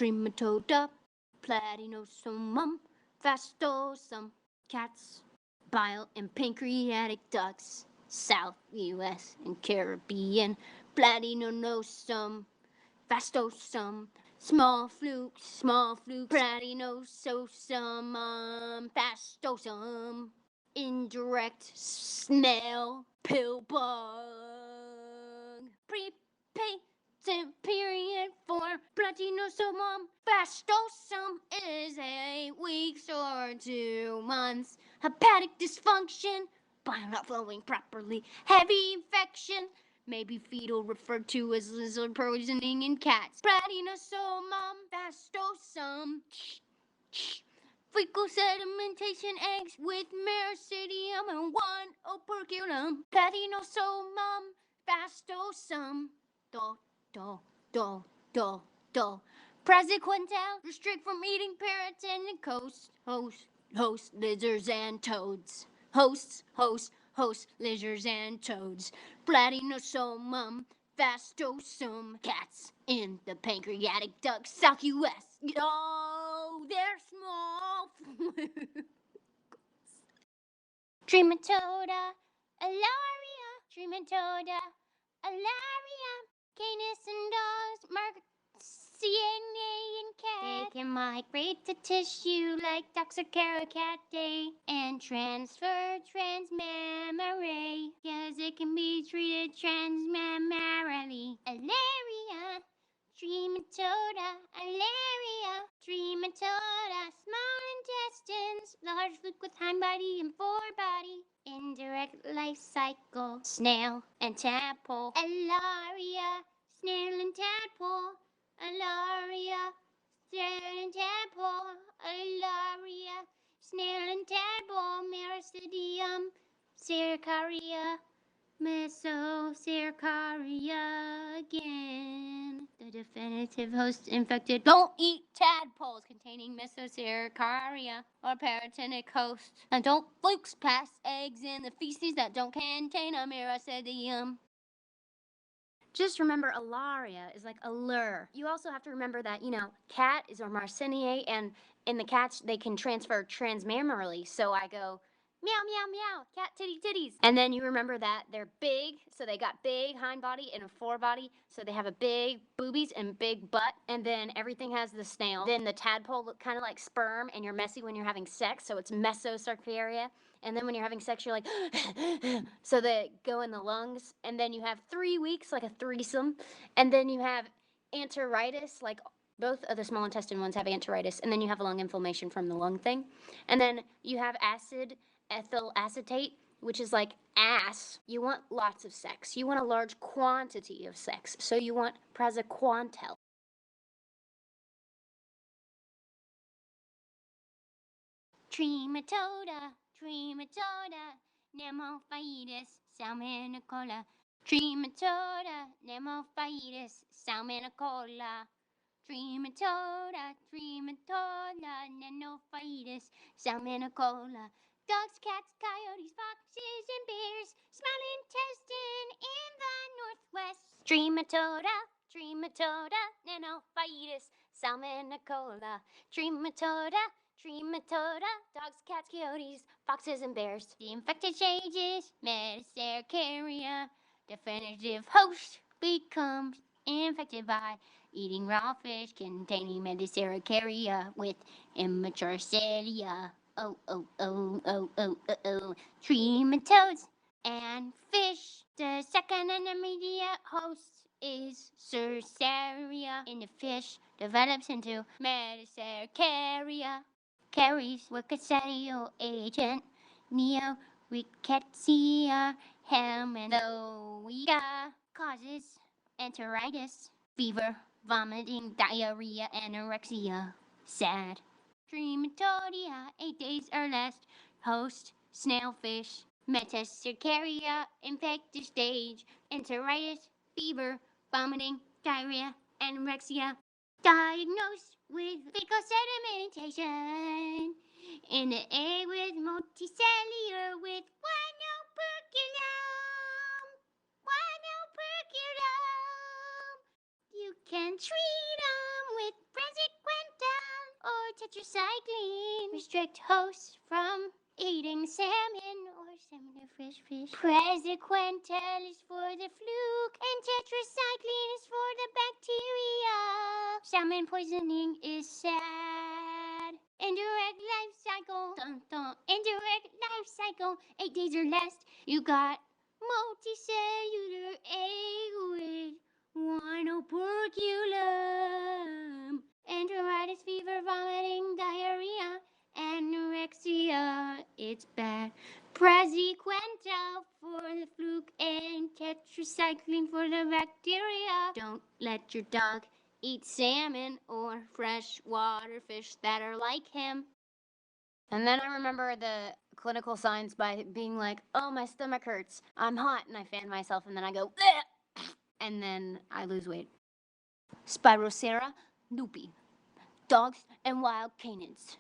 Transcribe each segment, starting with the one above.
Trematode, Platynosomum, fastosum, cats, bile and pancreatic ducts, South U.S. and Caribbean, Platynosomum, fastosum, small flukes, Platynosomum, fastosum, indirect snail, pill bug, patent period for Platynosomum fastosum is 8 weeks or 2 months. Hepatic dysfunction, bile not flowing properly, heavy infection, maybe fetal, referred to as lizard poisoning in cats. Platynosomum fastosum. Fecal sedimentation, eggs with mericidium and 1 operculum. Platynosomum fastosum. Praziquantel, restrict from eating parasitic host lizards and toads. Host lizards and toads. Platynosomum fastosum, cats in the pancreatic duct, South U.S. Oh, they're small flukes. Trematode, Alaria, Trematode, Alaria, canis and dogs, Marciane and cats. They can migrate to tissue like Toxocarocatae and transfer transmammarily, yes, it can be treated transmammarily. Alaria, Trematode, Alaria, Trematode, small intestines, large fluke with hind body and forebody, indirect life cycle, snail and tadpole. Alaria, snail and tadpole. Alaria, snail and tadpole. Alaria, snail and tadpole. Mericidium, Cercaria, Mesocercaria again. The definitive host infected. Don't eat tadpoles containing Mesocercaria or paratenic hosts. And don't flukes pass eggs in the feces that don't contain a Mericidium. Just remember, Alaria is like a lure. You also have to remember that, cat is a Marciniae, and in the cats, they can transfer transmammarily. So I go, meow, meow, meow, cat titties. And then you remember that they're big, so they got big hind body and a forebody, so they have a big boobies and big butt, and then everything has the snail. Then the tadpole look kind of like sperm, and you're messy when you're having sex, so it's mesocercaria. And then when you're having sex, you're like, so they go in the lungs. And then you have 3 weeks, like a threesome. And then you have enteritis, like both of the small intestine ones have enteritis. And then you have lung inflammation from the lung thing. And then you have acid ethyl acetate, which is like ass. You want lots of sex. You want a large quantity of sex. So you want praziquantel. Trematode, Nanophyetus, salminacola. Trematode, Nanophyetus, salminacola. Trematode, Nanophyetus, salminacola. Dogs, cats, coyotes, foxes, and bears. Small intestine in the northwest. Trematode, Nanophyetus, salminacola. Trematode, dogs, cats, coyotes, foxes, and bears. The infected stages, Metacercaria. Definitive host becomes infected by eating raw fish containing Metacercaria with immature cilia. Trematodes and fish. The second and immediate host is Spirocera in the fish. Develops into Metacercaria. Carries Wicketsetio agent Neorickettsia helminthoica. Causes enteritis, fever, vomiting, diarrhea, anorexia. Sad. Trematodia, 8 days or less. Host, snailfish. Metacercaria, infected stage. Enteritis, fever, vomiting, diarrhea, anorexia. Diagnosed with fecal sedimentation in the egg with multicellular with 1 operculum. 1 operculum. You can treat them with tetracycline. Restrict hosts from eating salmon or similar fresh fish. Praziquantel is for the fluke, and tetracycline is for the bacteria. Salmon poisoning is sad. Indirect life cycle. Dun, dun. Indirect life cycle. 8 days or less. You got multicellular egg with operculum. Enteritis, fever, vomiting, diarrhea, anorexia, it's bad. Praziquantel for the fluke and tetracycline for the bacteria. Don't let your dog eat salmon or freshwater fish that are like him. And then I remember the clinical signs by being like, oh, my stomach hurts, I'm hot, and I fan myself, and then I go, bleh! And then I lose weight. Spirocera, lupi. Dogs and wild canines.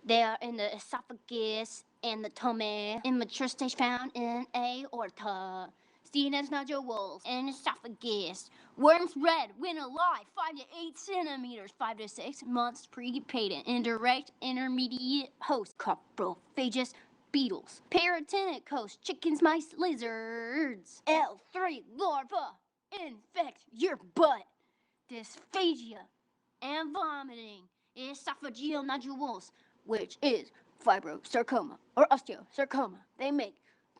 They are in the esophagus and the tummy. Immature stage found in aorta. CNS nodules and esophagus. Worms red when alive, 5 to 8 centimeters, 5 to 6 months pre-patent. Indirect intermediate host, coprophagous beetles. Paratenic host, chickens, mice, lizards. L3 larva infect your butt. Dysphagia and vomiting. Esophageal nodules, which is fibrosarcoma or osteosarcoma. They make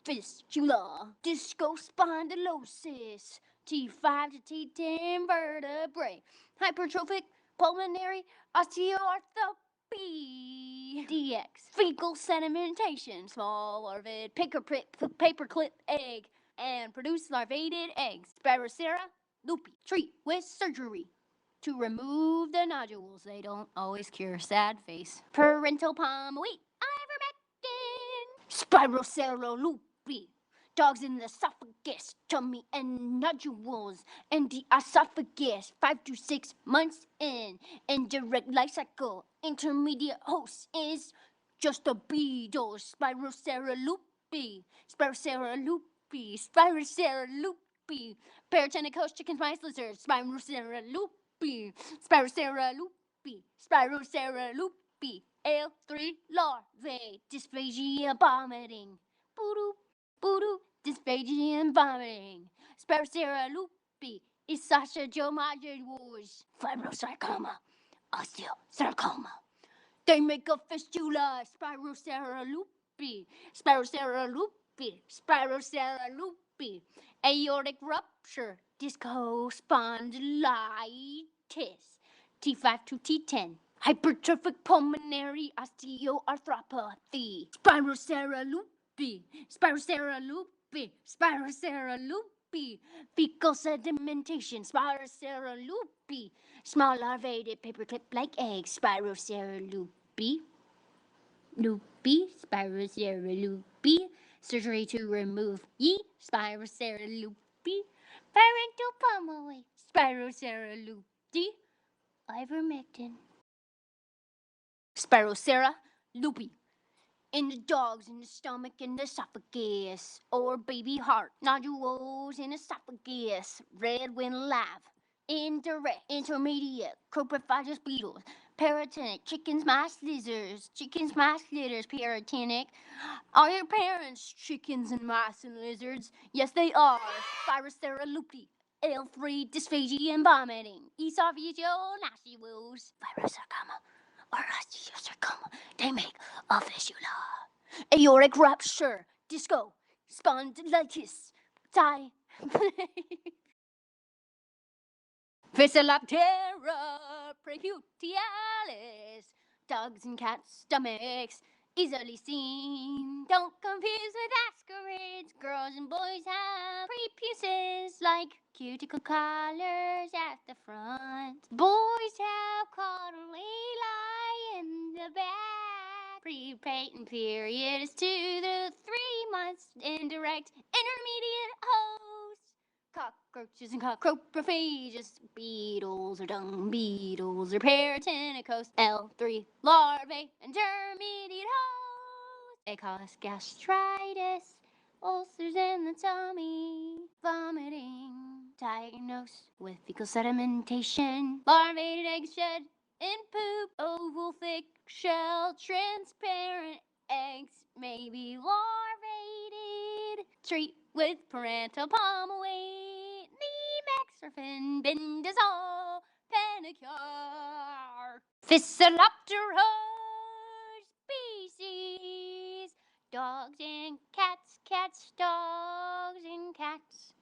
fistula, discospondylosis, T5 to T10 vertebrae, hypertrophic pulmonary osteoarthropathy, DX, fecal sedimentation, small larvae, paperclip egg, and produce larvated eggs. Spirocera, lupi, treat with surgery to remove the nodules. They don't always cure. Sad face. Parental palm. Wait, ivermectin. Spirocera lupi. Dogs in the esophagus, tummy, and nodules, and the esophagus. 5 to 6 months in. Indirect life cycle. Intermediate host is just a beetle. Spirocera lupi. Spirocera lupi. Spirocera lupi. Paratenic host, chickens, mice, lizards. Spirocera lupi. Spirocera lupi. Spirocera lupi. L3 larvae. Dysphagia, vomiting. Boo-doo, boo-doo. Dysphagia and vomiting. Spirocera lupi. Esophageal nodules. Fibrosarcoma. Osteosarcoma. They make a fistula. Spirocera lupi. Spirocera lupi. Spirocera lupi. Aortic rupture. Discospondylitis. T5 to T10. Hypertrophic pulmonary osteoarthropathy. Spirocera lupi. Spirocera lupi. Spirocera lupi. Fecal sedimentation. Spirocera lupi. Small larvated paperclip-like eggs. Spirocera lupi. Lupi. Spirocera lupi. Surgery to remove ye. Spirocera lupi. Parental palm. Spirocera lupi. Ivermectin. Spirocera lupi. In the dogs, in the stomach, in the esophagus, or baby heart. Nodules in esophagus. Red when alive. Indirect, intermediate, coprophagous beetles. Paratenic, chickens, mice, lizards. Chickens, mice, lizards, paratenic. Are your parents chickens and mice and lizards? Yes, they are. Spirocera lupi. L3, dysphagia and vomiting. Esophageal nodules. Fibrosarcoma or osteosarcoma. They make a fistula. Aortic rupture. Disco. Spondylitis. Physaloptera, precutialis. Dogs and cats' stomachs, easily seen. Don't confuse with ascarids. Girls and boys have prepuces, like cuticle collars at the front. Boys have cotyledon in the back. Pre-patent period is 2 to 3 months. Indirect, intermediate host. Cockroaches and coprophagous beetles or dung beetles or paratenic host. L3 larvae, intermediate host. They cause gastritis, ulcers in the tummy, vomiting. Diagnosed with fecal sedimentation. Larvated eggs shed in poop, oval thick eggshell transparent. Eggs may be larvated. Treat with parental palm weight. Nemexorphin, bendazole, panicure. Physaloptera species. Dogs and cats, cats, dogs and cats.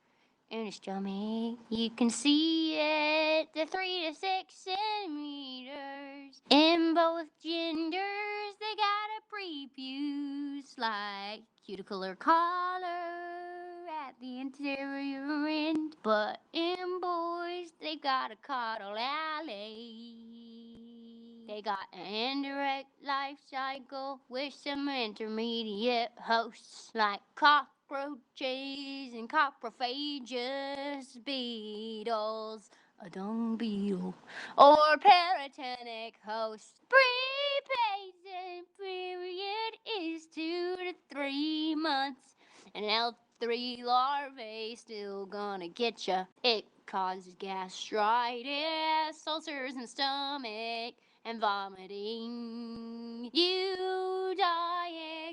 In the stomach, you can see it, the 3 to 6 centimeters. In both genders, they got a prepuce like cuticular collar at the interior end. But in boys, they've got a caudal alley. They got an indirect life cycle with some intermediate hosts like cockroaches and coprophagous beetles, a dung beetle, or paratenic hosts. Pre-patient period is 2 to 3 months, and L3 larvae still gonna get ya. It causes gastritis, ulcers in stomach, and vomiting. You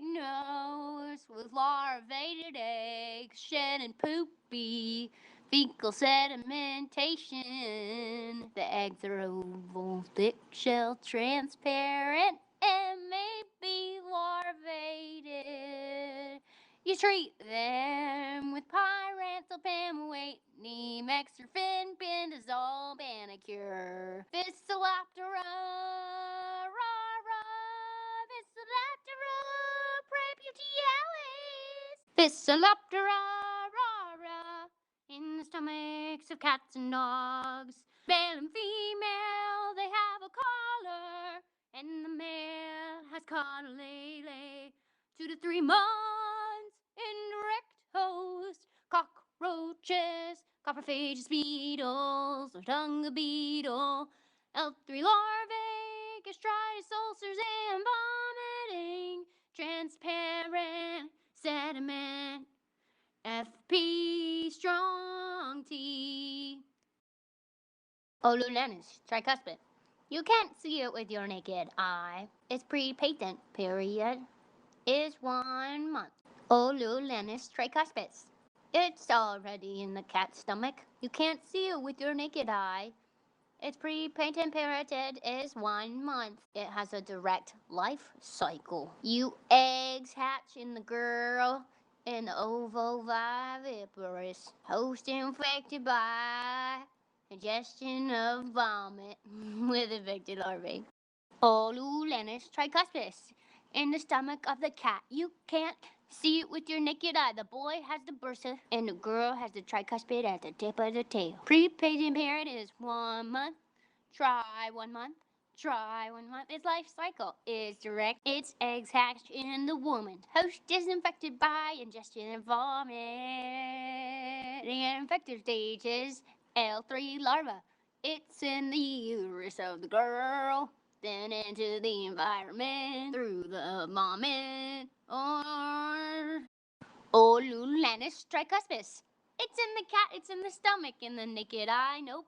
diagnose with larvated eggs, shedding poopy, fecal sedimentation. The eggs are oval, thick shell, transparent, and may be larvated. You treat them with pyranthal pamoate, nemexorphin, bendazole, manicure. Physaloptera, Physaloptera preputialis. Physaloptera, in the stomachs of cats and dogs. Male and female, they have a collar, and the male has caudalale. 2 to 3 months, indirect host, cockroaches, coprophagous beetles, or tongue beetle, L3 larvae, gastritis, ulcers, and vomiting, transparent sediment, FP strong T. Ollulanus, tricuspis. You can't see it with your naked eye. Its pre-patent period is 1 month. Ollulanus tricuspis. It's already in the cat's stomach. You can't see it with your naked eye. Its pre-patent period is 1 month. It has a direct life cycle. You eggs hatch in the girl in the ovoviviparous, host infected by ingestion of vomit with infected larvae. Ollulanus tricuspis. In the stomach of the cat. You can't see it with your naked eye. The boy has the bursa and the girl has the tricuspid at the tip of the tail. Pre-patent period is 1 month. Try 1 month. Try 1 month. Its life cycle is direct. Its eggs hatch in the woman. Host is infected by ingestion and vomit. The infected stage is L3 larva. It's in the uterus of the girl, then into the environment through the vomit or Ollulanus tricuspis. It's in the cat, it's in the stomach, in the naked eye, nope.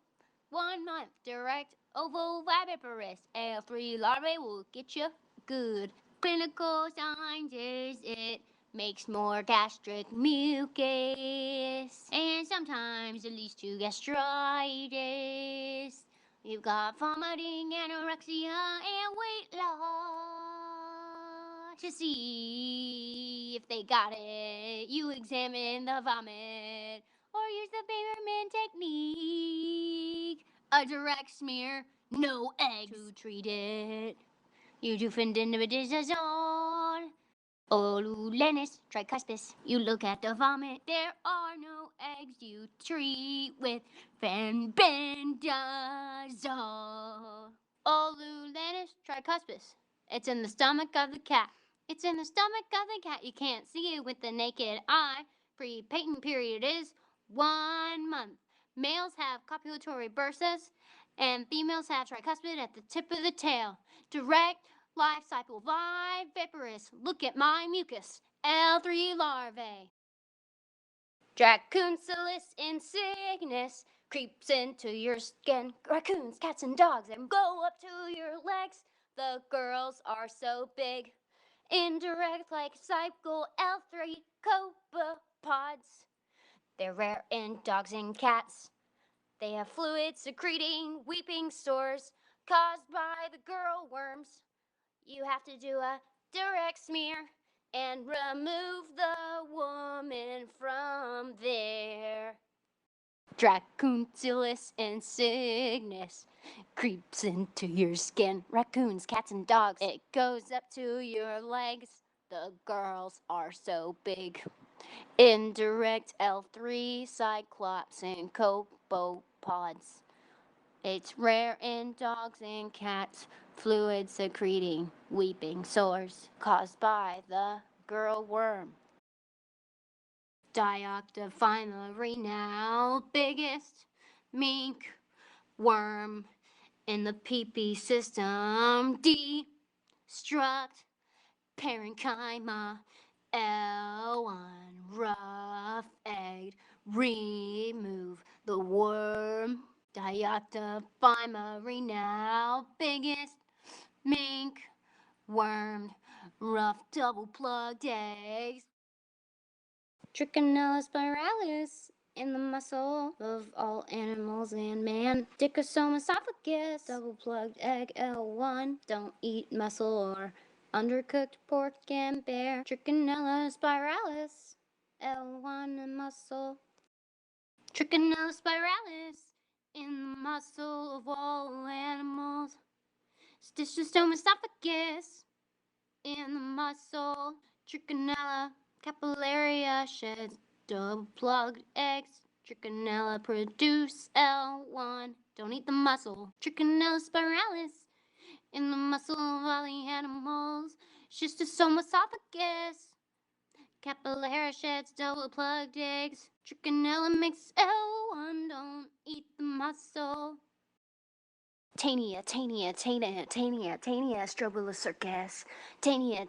1 month, direct ovoviviparous. L3 larvae will get you good. Clinical signs is it makes more gastric mucus, and sometimes it leads to gastritis. You've got vomiting, anorexia, and weight loss. To see if they got it, you examine the vomit or use the Baberman technique. A direct smear, no eggs to treat it. You do fendinibidazole. Ollulanus tricuspis. You look at the vomit, there are no eggs. You treat with fenbendazole. Ollulanus tricuspis. It's in the stomach of the cat. It's in the stomach of the cat. You can't see it with the naked eye. Pre-patent period is 1 month. Males have copulatory bursas, and females have tricuspid at the tip of the tail. Direct life cycle viviparous. Look at my mucus. L3 larvae. Dracunsulus insignus creeps into your skin. Raccoons, cats, and dogs, and go up to your legs. the girls are so big. Indirect like cycle L3 copepods. They're rare in dogs and cats. They have fluid secreting weeping sores caused by the girl worms. You have to do a direct smear and remove the woman from there. Dracunsulus insignus creeps into your skin. Raccoons, cats, and dogs. It goes up to your legs. The girls are so big. Indirect L3 cyclops and copepods. It's rare in dogs and cats. Fluid secreting weeping sores caused by the girl worm. Diocophyma renale, biggest mink worm in the PP system. Destruct parenchyma. L1 rough egg. Remove the worm. Diocophyma renale, biggest mink worm. Rough double-plugged eggs. Trichonella spiralis in the muscle of all animals and man. Dickosome esophagus, double-plugged egg L1. Don't eat muscle or undercooked pork and bear. Trichonella spiralis, L1 in muscle. Trichonella spiralis in the muscle of all animals. Dickosome esophagus in the muscle. Trichonella capillaria sheds double-plugged eggs. Trichonella produce L1. Don't eat the muscle. Trichonella spiralis in the muscle of all the animals. Schistosome esophagus. Capillaria sheds double-plugged eggs. Trichonella makes L1. Don't eat the muscle. Taenia, Strobilocircus. Taenia,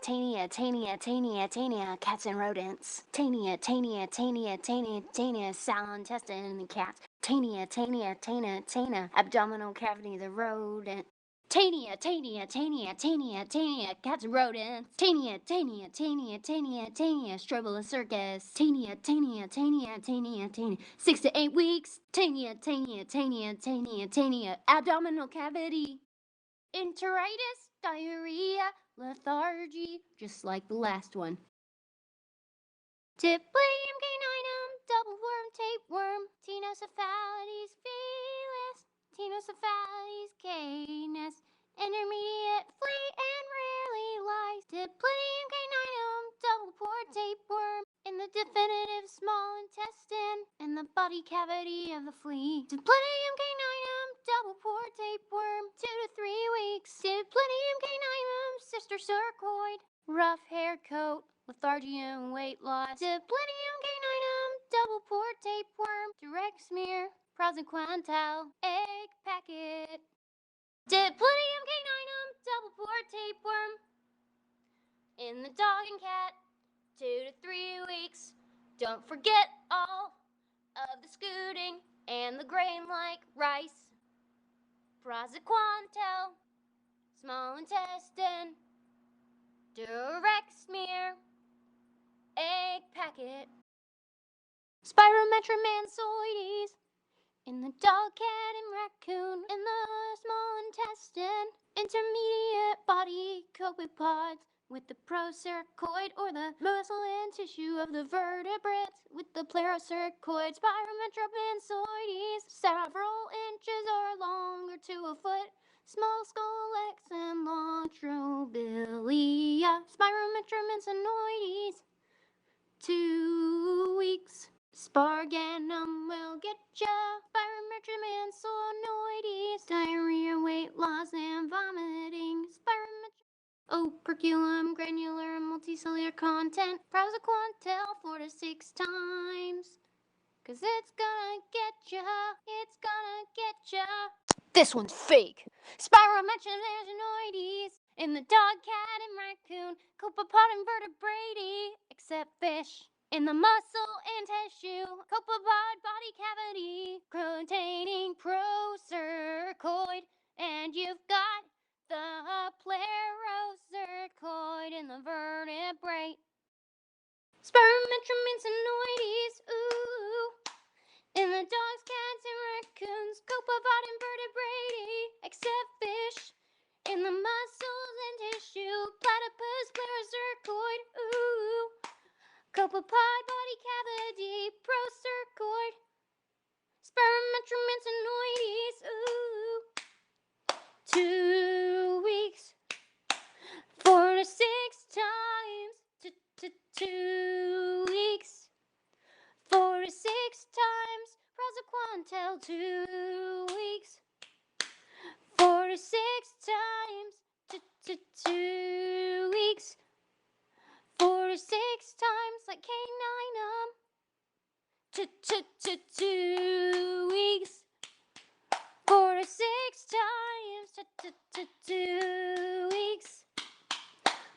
cats and rodents. Taenia, sow intestine in the cats. Taenia, abdominal cavity, the rodent. Taenia, cats and rodents. Taenia, Strobilocircus. Taenia, 6 to 8 weeks. Taenia, abdominal cavity. Enteritis, diarrhea, lethargy, just like the last one. Diplidium caninum, double worm, tapeworm, Tenocephalides felis, Tenocephalides canis, intermediate flea and rarely lice. Diplidium caninum, double pore tapeworm, in the definitive small intestine, in the body cavity of the flea. Diplidium caninum, double pore tapeworm, 2 to 3 weeks. Diplidium caninum, sister sarcoid, rough hair coat, lethargy and weight loss. Diplidium caninum, double pore tapeworm, direct smear, praziquantel, egg packet. Diplidium caninum, double pore tapeworm, in the dog and cat, 2 to 3 weeks. Don't forget all of the scooting and the grain-like rice. Praziquantel, small intestine, direct smear, egg packet. Spirometra mansonoides in the dog, cat, and raccoon, in the small intestine, intermediate body copepods, with the procercoid or the muscle and tissue of the vertebrates, with the plerocercoid. Spirometra mansonoides, several inches or longer to a foot, small skull legs and long trobilia. Spirometra mansonoides, 2 weeks. Sparganum will get ya. Spirometra mansonoides, diarrhea, weight loss, and vomiting. Spirometra operculum, granular, multicellular content. Praziquantel 4 to 6 times. 'Cause it's gonna get ya. It's gonna get ya. This one's fake. Spirometra mansonoides in the dog, cat, and raccoon, copepod and vertebrate, except fish. In the muscle and tissue, copepod body cavity, containing procercoid, and you've got the sclerocercoid in the vertebrate. Spirometra mansonoides, ooh. In the dogs, cats, and raccoons, copepod invertebrate, except fish. In the muscles and tissue, platypus, sclerocercoid, ooh. Copepod, body cavity, procercoid. Spirometra mansonoides, ooh. 2 weeks, 4 to 6 times, 2 weeks, 4 to 6 times, prosoquantel, 2 weeks, 4 to 6 times, 2 weeks, 4 to 6 times, like caninum, 2 weeks, 4 to 6 times, 2 weeks,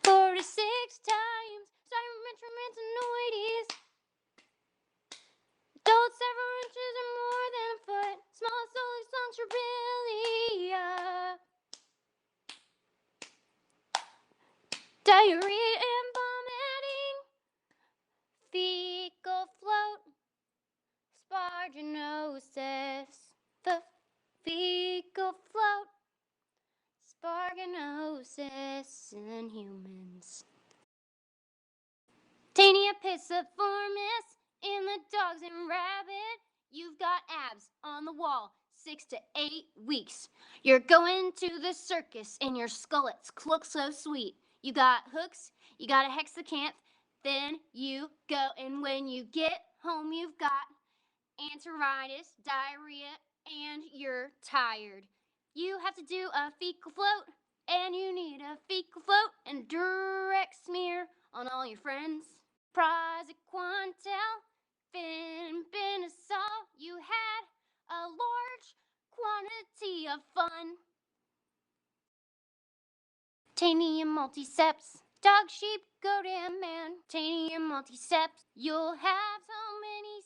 4 to 6 times, Spirometra mansonoides. Adults several inches or more than a foot, small solid centripelia. Diarrhea and vomiting, fecal float, sparginosis, the fecal float, sparginosis in humans. Taenia pisiformis in the dogs and rabbit. You've got abs on the wall, 6 to 8 weeks. You're going to the circus and your skullets look so sweet. You got hooks, you got a hexacanth, then you go, and when you get home you've got enteritis, diarrhea, and you're tired. You have to do a fecal float, and you need a fecal float and direct smear on all your friends. Praziquantel, finbinazole, you had a large quantity of fun. Taenia multiceps, dog, sheep, goat, and man. Taenia multiceps, you'll have so many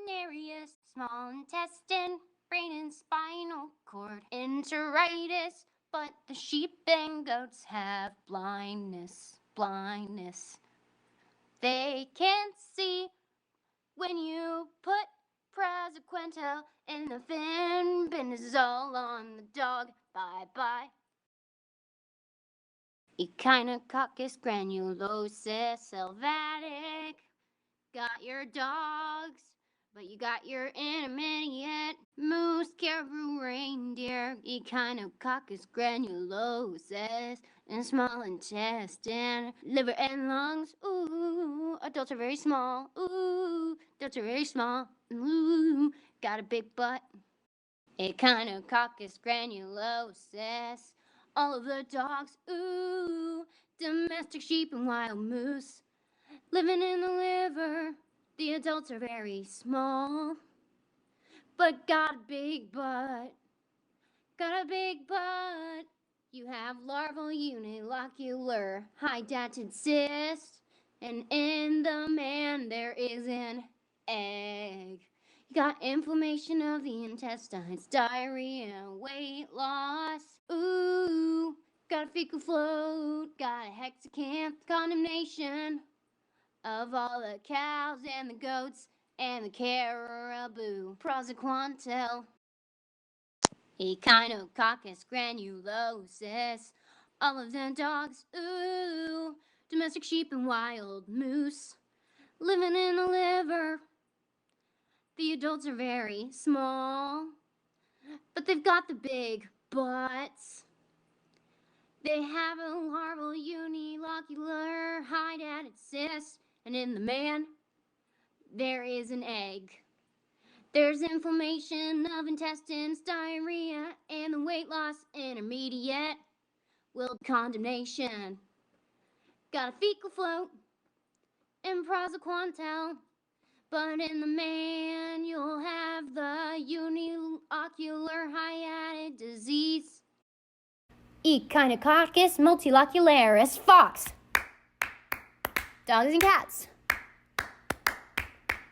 scenarios. Small intestine, brain and spinal cord, enteritis, but the sheep and goats have blindness. They can't see when you put praziquantel and the finbinazole on the dog. Bye-bye. Echinococcus granulosus sylvatic. Got your dogs, but you got your intermediate moose, caribou, reindeer. Echinococcus granulosus in small intestine, liver and lungs. Ooh, adults are very small. Ooh, adults are very small. Ooh, got a big butt. Echinococcus granulosus. All of the dogs, ooh, domestic sheep and wild moose, living in the liver. The adults are very small, but got a big butt. Got a big butt. You have larval unilocular hydatid cyst, and in the man there is an egg. You got inflammation of the intestines, diarrhea, weight loss. Ooh, got a fecal float, got a hexacanth, condemnation of all the cows and the goats and the caribou. Praziquantel, Echinococcus granulosus, all of the dogs, ooh, domestic sheep and wild moose, living in the liver. The adults are very small, but they've got the big butts. They have a larval unilocular hydatid cyst, and in the man, there is an egg. There's inflammation of intestines, diarrhea, and the weight loss intermediate will condemnation. Got a fecal float and praziquantel, but in the man you'll have the uniocular hydatid disease. Echinococcus multilocularis, fox, dogs and cats,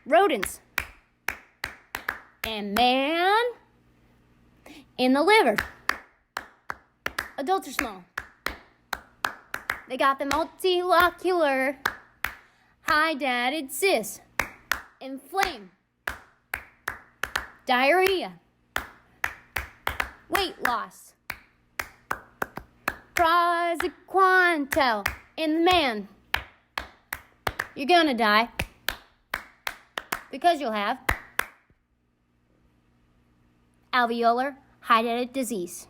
rodents, and man in the liver. Adults are small. They got the multilocular, hydatid cyst, inflame, diarrhea, weight loss, praziquantel in the man. You're gonna die because you'll have alveolar hydatid disease.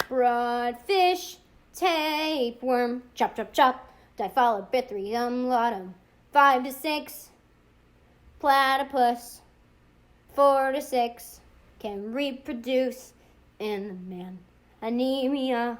Broadfish, tapeworm, chop, chop, chop, Dipyllobothrium, latum, 5 to 6, platypus, 4 to 6, can reproduce in the man. Anemia,